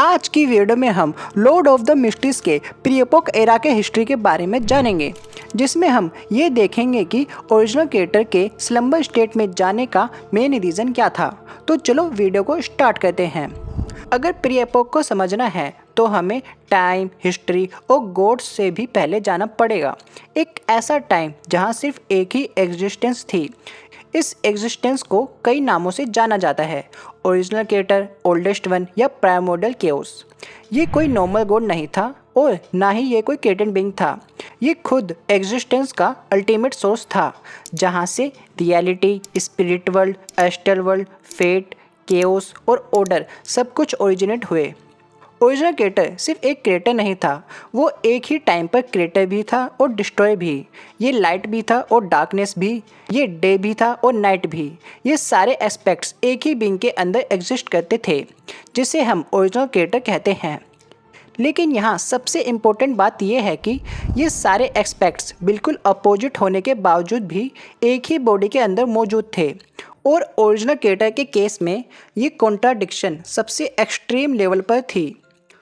आज की वीडियो में हम लॉर्ड ऑफ द मिस्ट्रीज के प्री एपोक एरा के हिस्ट्री के बारे में जानेंगे, जिसमें हम ये देखेंगे कि ओरिजिनल क्रिएटर के स्लंबर स्टेट में जाने का मेन रीज़न क्या था। तो चलो वीडियो को स्टार्ट करते हैं। अगर प्री एपोक को समझना है तो हमें टाइम, हिस्ट्री और गॉड्स से भी पहले जाना पड़ेगा। एक ऐसा टाइम जहाँ सिर्फ एक ही एग्जिस्टेंस थी। इस एग्जिस्टेंस को कई नामों से जाना जाता है, ओरिजिनल क्रिएटर, ओल्डेस्ट वन या प्राइमोर्डियल केओस। ये कोई नॉर्मल गॉड नहीं था और ना ही ये कोई क्रिएटेड बीइंग था। ये खुद एग्जिस्टेंस का अल्टीमेट सोर्स था, जहाँ से reality, spirit world, astral world, fate, chaos और ऑर्डर सब कुछ ओरिजिनेट हुए। ओरिजिनल क्रिएटर सिर्फ एक क्रिएटर नहीं था, वो एक ही टाइम पर क्रिएटर भी था और डिस्ट्रॉय भी। ये लाइट भी था और डार्कनेस भी, ये डे भी था और नाइट भी। ये सारे एस्पेक्ट्स एक ही बीइंग के अंदर एग्जिस्ट करते थे, जिसे हम ओरिजिनल क्रिएटर कहते हैं। लेकिन यहाँ सबसे इम्पोर्टेंट बात यह है कि ये सारे एस्पेक्ट्स बिल्कुल अपोजिट होने के बावजूद भी एक ही बॉडी के अंदर मौजूद थे। और ओरिजिनल क्रिएटर के केस में ये कॉन्ट्राडिक्शन सबसे एक्सट्रीम लेवल पर थी।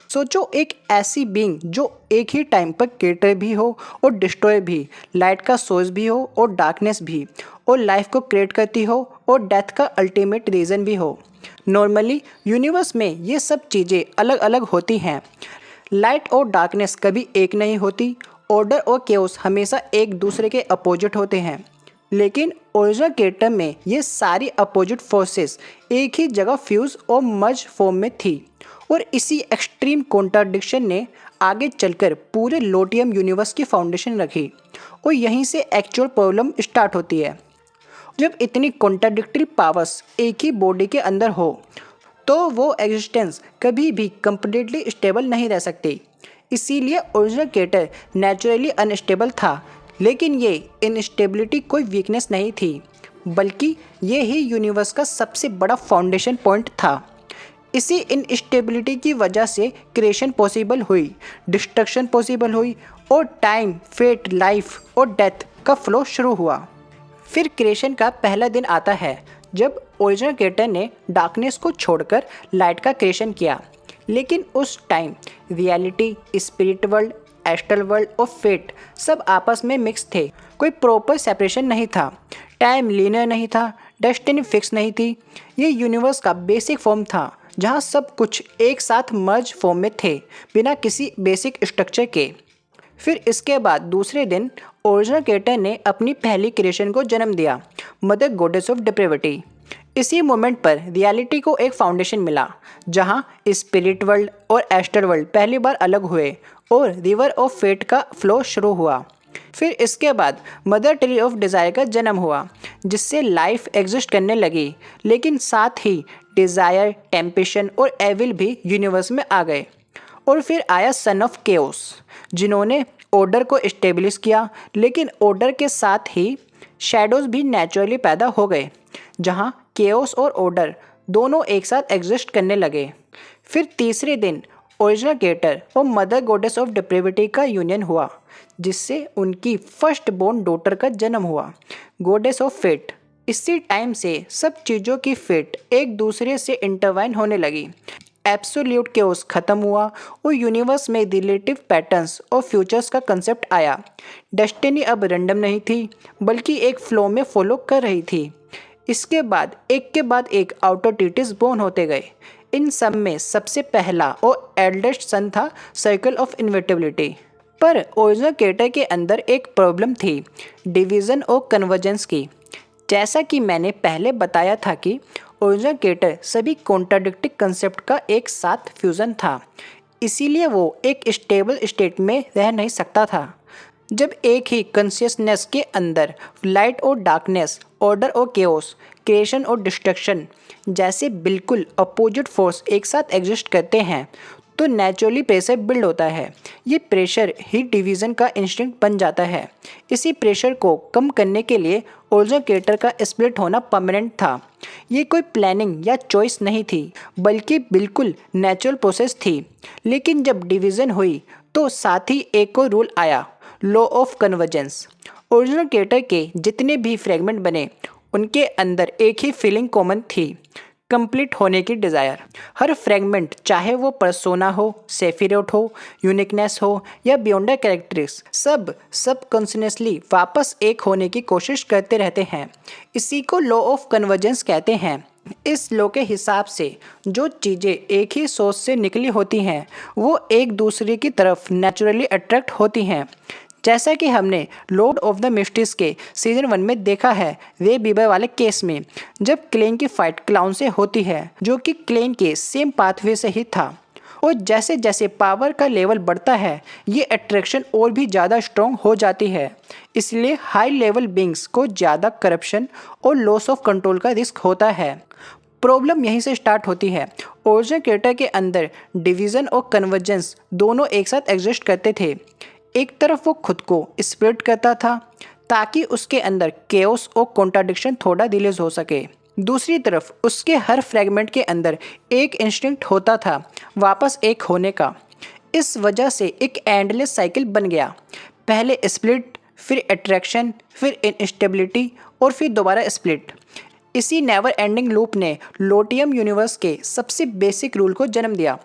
सोचो, एक ऐसी बीइंग जो एक ही टाइम पर क्रिएटर भी हो और डिस्ट्रॉय भी, लाइट का सोर्स भी हो और डार्कनेस भी, और लाइफ को क्रिएट करती हो और डेथ का अल्टीमेट रीज़न भी हो। नॉर्मली यूनिवर्स में ये सब चीज़ें अलग अलग होती हैं। लाइट और डार्कनेस कभी एक नहीं होती, ऑर्डर और केओस हमेशा एक दूसरे के अपोजिट होते हैं। लेकिन ओरिजिनल क्रिएटर में ये सारी अपोजिट फोर्सेस एक ही जगह फ्यूज और मर्ज फॉर्म में थी। और इसी एक्सट्रीम कॉन्ट्राडिक्शन ने आगे चलकर पूरे लोटियम यूनिवर्स की फाउंडेशन रखी। और यहीं से एक्चुअल प्रॉब्लम स्टार्ट होती है। जब इतनी कॉन्ट्राडिक्टरी पावर्स एक ही बॉडी के अंदर हो तो वो एग्जिस्टेंस कभी भी कंप्लीटली स्टेबल नहीं रह सकती। इसीलिए ओरिजिनल क्रिएटर नेचुरली अनस्टेबल था। लेकिन ये इनस्टेबिलिटी कोई वीकनेस नहीं थी, बल्कि ये ही यूनिवर्स का सबसे बड़ा फाउंडेशन पॉइंट था। इसी इनस्टेबिलिटी की वजह से क्रिएशन पॉसिबल हुई, डिस्ट्रक्शन पॉसिबल हुई और टाइम, फेट, लाइफ और डेथ का फ्लो शुरू हुआ। फिर क्रिएशन का पहला दिन आता है जब ओरिजिनल क्रिएटर ने डार्कनेस को छोड़कर लाइट का क्रिएशन किया। लेकिन उस time reality, spirit world, astral world और फेट सब आपस में मिक्स थे। कोई प्रॉपर सेपरेशन नहीं था, टाइम लीनियर नहीं था, डेस्टिनी फिक्स नहीं थी। ये यूनिवर्स का बेसिक फॉर्म था जहाँ सब कुछ एक साथ मर्ज फॉर्म में थे, बिना किसी बेसिक स्ट्रक्चर के। फिर इसके बाद दूसरे दिन ओरिजिनल क्रिएटर ने अपनी पहली क्रिएशन को जन्म दिया, मदर गॉडेस ऑफ डेप्रेविटी। इसी मोमेंट पर रियलिटी को एक फाउंडेशन मिला, जहाँ स्पिरिट वर्ल्ड और एस्ट्रल वर्ल्ड पहली बार अलग हुए और रिवर ऑफ फेट का फ्लो शुरू हुआ। फिर इसके बाद मदर ट्री ऑफ डिज़ायर का जन्म हुआ, जिससे लाइफ एग्जिस्ट करने लगी। लेकिन साथ ही डिज़ायर, टेम्पेशन और एविल भी यूनिवर्स में आ गए। और फिर आया सन ऑफ केओस, जिन्होंने ऑर्डर को इस्टेब्लिश किया। लेकिन ऑर्डर के साथ ही शैडोज़ भी नेचुरली पैदा हो गए, जहाँ केओस और ऑर्डर दोनों एक साथ एग्जिस्ट करने लगे। फिर तीसरे दिन ओरिजिनल क्रिएटर और मदर गॉडेस ऑफ डेप्रेविटी का यूनियन हुआ, जिससे उनकी फर्स्ट बोर्न डॉटर का जन्म हुआ, गॉडेस ऑफ फेट। इसी टाइम से सब चीज़ों की फेट एक दूसरे से इंटरवाइन होने लगी। एब्सोल्यूट केओस खत्म हुआ और यूनिवर्स में रिलेटिव पैटर्न्स और फ्यूचर्स का कंसेप्ट आया। डेस्टिनी अब रैंडम नहीं थी, बल्कि एक फ्लो में फॉलो कर रही थी। इसके बाद एक के बाद एक आउटर टिटीज बोर्न होते गए। इन सब में सबसे पहला और एल्डेस्ट सन था सर्कल ऑफ इनविटेबिलिटी। पर ओरिजिनल क्रिएटर के अंदर एक प्रॉब्लम थी, डिवीज़न और कन्वर्जेंस की। जैसा कि मैंने पहले बताया था कि ओरिजिनल क्रिएटर सभी कॉन्ट्राडिक्टिंग कंसेप्ट का एक साथ फ्यूज़न था, इसीलिए वो एक स्टेबल स्टेट में रह नहीं सकता था। जब एक ही कॉन्शियसनेस के अंदर लाइट और डार्कनेस, ऑर्डर और केओस, क्रिएशन और डिस्ट्रक्शन जैसे बिल्कुल अपोजिट फोर्स एक साथ एग्जिस्ट करते हैं, तो नेचुरली प्रेशर बिल्ड होता है। ये प्रेशर ही डिवीज़न का इंस्टिंक्ट बन जाता है। इसी प्रेशर को कम करने के लिए ओरिजिनल क्रिएटर का स्प्लिट होना परमानेंट था। ये कोई प्लानिंग या चॉइस नहीं थी, बल्कि बिल्कुल नेचुरल प्रोसेस थी। लेकिन जब डिवीज़न हुई तो साथ ही एक और रूल आया, law of convergence. Original creator के जितने भी फ्रेगमेंट बने, उनके अंदर एक ही फीलिंग कॉमन थी, कंप्लीट होने की डिज़ायर। हर फ्रेगमेंट, चाहे वो पर्सोना हो, सेफिरोट हो, यूनिकनेस हो या बियॉन्ड कैरेक्टरिस्टिक्स, सब कॉन्टिन्यूअसली वापस एक होने की कोशिश करते रहते हैं। इसी को लॉ ऑफ कन्वर्जेंस कहते हैं। इस लॉ के हिसाब से जो चीज़ें एक ही सोर्स से निकली होती हैं वो एक दूसरे की तरफ नेचुरली अट्रैक्ट होती हैं। जैसा कि हमने लॉर्ड ऑफ द मिस्ट्रीज के सीजन 1 में देखा है, रे बीबर वाले केस में, जब क्लेन की फाइट क्लाउन से होती है जो कि क्लेन के सेम पाथवे से ही था, और जैसे जैसे पावर का लेवल बढ़ता है ये अट्रैक्शन और भी ज़्यादा स्ट्रॉन्ग हो जाती है। इसलिए हाई लेवल बींग्स को ज़्यादा करप्शन और लॉस ऑफ कंट्रोल का रिस्क होता है। प्रॉब्लम यहीं से स्टार्ट होती है। ओरिजिनल क्रिएटर के अंदर डिवीज़न और कन्वर्जेंस दोनों एक साथ एग्जिस्ट करते थे। एक तरफ वो खुद को स्प्लिट करता था ताकि उसके अंदर केओस और कॉन्ट्राडिक्शन थोड़ा रिलीज हो सके। दूसरी तरफ उसके हर फ्रेगमेंट के अंदर एक इंस्टिंक्ट होता था वापस एक होने का। इस वजह से एक एंडलेस साइकिल बन गया। पहले स्प्लिट, फिर अट्रैक्शन, फिर इनस्टेबिलिटी और फिर दोबारा स्प्लिट। इसी नेवर एंडिंग लूप ने लोटियम यूनिवर्स के सबसे बेसिक रूल को जन्म दिया।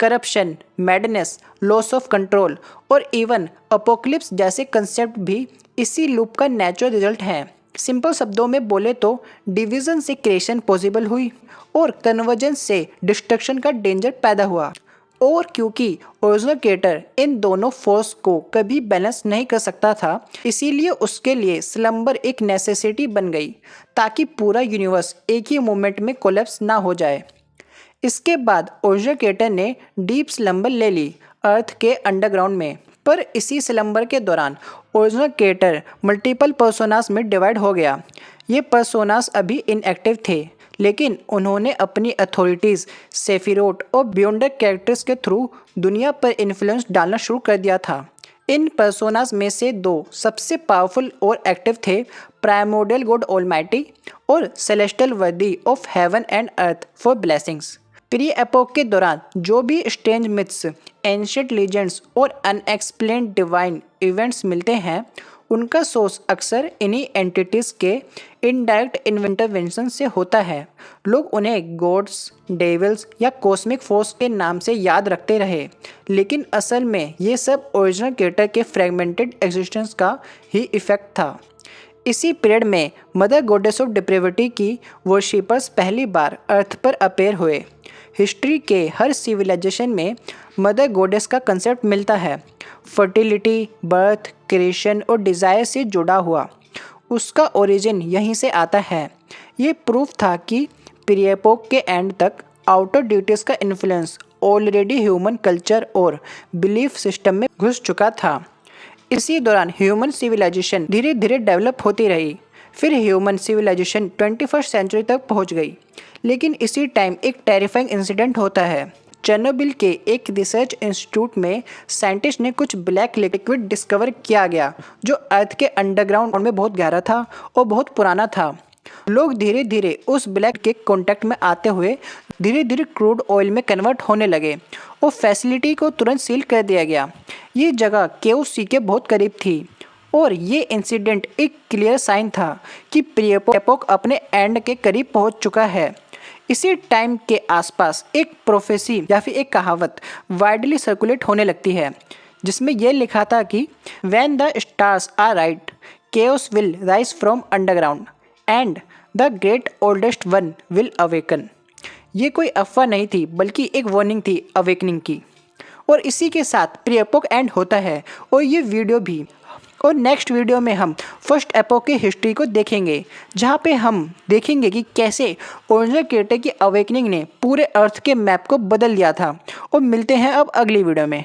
Corruption, madness, loss of control और इवन अपोक्लिप्स जैसे कंसेप्ट भी इसी लूप का नेचुरल रिजल्ट हैं। सिंपल शब्दों में बोले तो डिवीज़न से क्रिएशन पॉसिबल हुई और कन्वर्जेंस से डिस्ट्रक्शन का डेंजर पैदा हुआ। और क्योंकि ओरिजिनल क्रिएटर इन दोनों फोर्स को कभी बैलेंस नहीं कर सकता था, इसीलिए उसके लिए स्लम्बर एक नेसेसिटी बन गई ताकि पूरा यूनिवर्स एक ही मोमेंट में कोलैप्स ना हो जाए। इसके बाद ओरिजिनल क्रिएटर ने डीप स्लम्बर ले ली अर्थ के अंडरग्राउंड में, पर इसी स्लम्बर के दौरान ओरिजिनल क्रिएटर मल्टीपल पर्सोनास में डिवाइड हो गया। ये पर्सोनास अभी इनएक्टिव थे, लेकिन उन्होंने अपनी अथॉरिटीज़ सेफिरोट और बियॉन्ड कैरेक्टर्स के थ्रू दुनिया पर इन्फ्लुएंस डालना शुरू कर दिया था। इन पर्सोनास में से दो सबसे पावरफुल और एक्टिव थे, प्राइमोर्डियल गॉड ऑलमाइटी और celestial worthy of heaven and earth for blessings. Pre epoch के दौरान जो भी स्ट्रेंज मिथ्स, एंशिएंट लीजेंड्स और अनएक्सप्लेन्ड डिवाइन इवेंट्स मिलते हैं, उनका सोर्स अक्सर इन्हीं एंटिटीज़ के इनडायरेक्ट इंटरवेंशन से होता है। लोग उन्हें गॉड्स, डेविल्स या कॉस्मिक फोर्स के नाम से याद रखते रहे, लेकिन असल में ये सब ओरिजिनल क्रिएटर के फ्रेगमेंटेड एग्जिस्टेंस का ही इफेक्ट था। इसी पीरियड में मदर गॉडेस ऑफ डिप्रेविटी की वर्शिपर्स पहली बार अर्थ पर अपेयर हुए। हिस्ट्री के हर सिविलाइजेशन में मदर गॉडेस का कंसेप्ट मिलता है, फर्टिलिटी, बर्थ, क्रिएशन और डिज़ायर से जुड़ा हुआ। उसका ओरिजिन यहीं से आता है। ये प्रूफ था कि प्री एपोक के एंड तक आउटर ड्यूटीज़ का इन्फ्लुएंस ऑलरेडी ह्यूमन कल्चर और बिलीफ सिस्टम में घुस चुका था। इसी दौरान ह्यूमन सिविलाइजेशन धीरे धीरे डेवलप होती रही। फिर ह्यूमन सिविलाइजेशन 21st सेंचुरी तक पहुंच गई। लेकिन इसी टाइम एक टेरिफाइंग इंसिडेंट होता है। चेर्नोबिल के एक रिसर्च इंस्टीट्यूट में साइंटिस्ट ने कुछ ब्लैक लिक्विड डिस्कवर किया गया जो अर्थ के अंडरग्राउंड में बहुत गहरा था और बहुत पुराना था। लोग धीरे धीरे उस ब्लैक के कांटेक्ट में आते हुए धीरे धीरे क्रूड ऑयल में कन्वर्ट होने लगे और फैसिलिटी को तुरंत सील कर दिया गया। ये जगह केओस सी के बहुत करीब थी और ये इंसिडेंट एक क्लियर साइन था कि प्री एपोक अपने एंड के करीब पहुंच चुका है। इसी टाइम के आसपास एक प्रोफेसी या फिर एक कहावत वाइडली सर्कुलेट होने लगती है जिसमें यह लिखा था कि when the stars are right, chaos will rise from underground and the great oldest one will awaken. ये कोई अफवाह नहीं थी बल्कि एक वार्निंग थी अवेकनिंग की। और इसी के साथ प्री एपोक एंड होता है और ये वीडियो भी। और नेक्स्ट वीडियो में हम फर्स्ट एपोक की हिस्ट्री को देखेंगे, जहाँ पे हम देखेंगे कि कैसे ओरिजिनल क्रिएटर की अवेकनिंग ने पूरे अर्थ के मैप को बदल दिया था। और मिलते हैं अब अगली वीडियो में।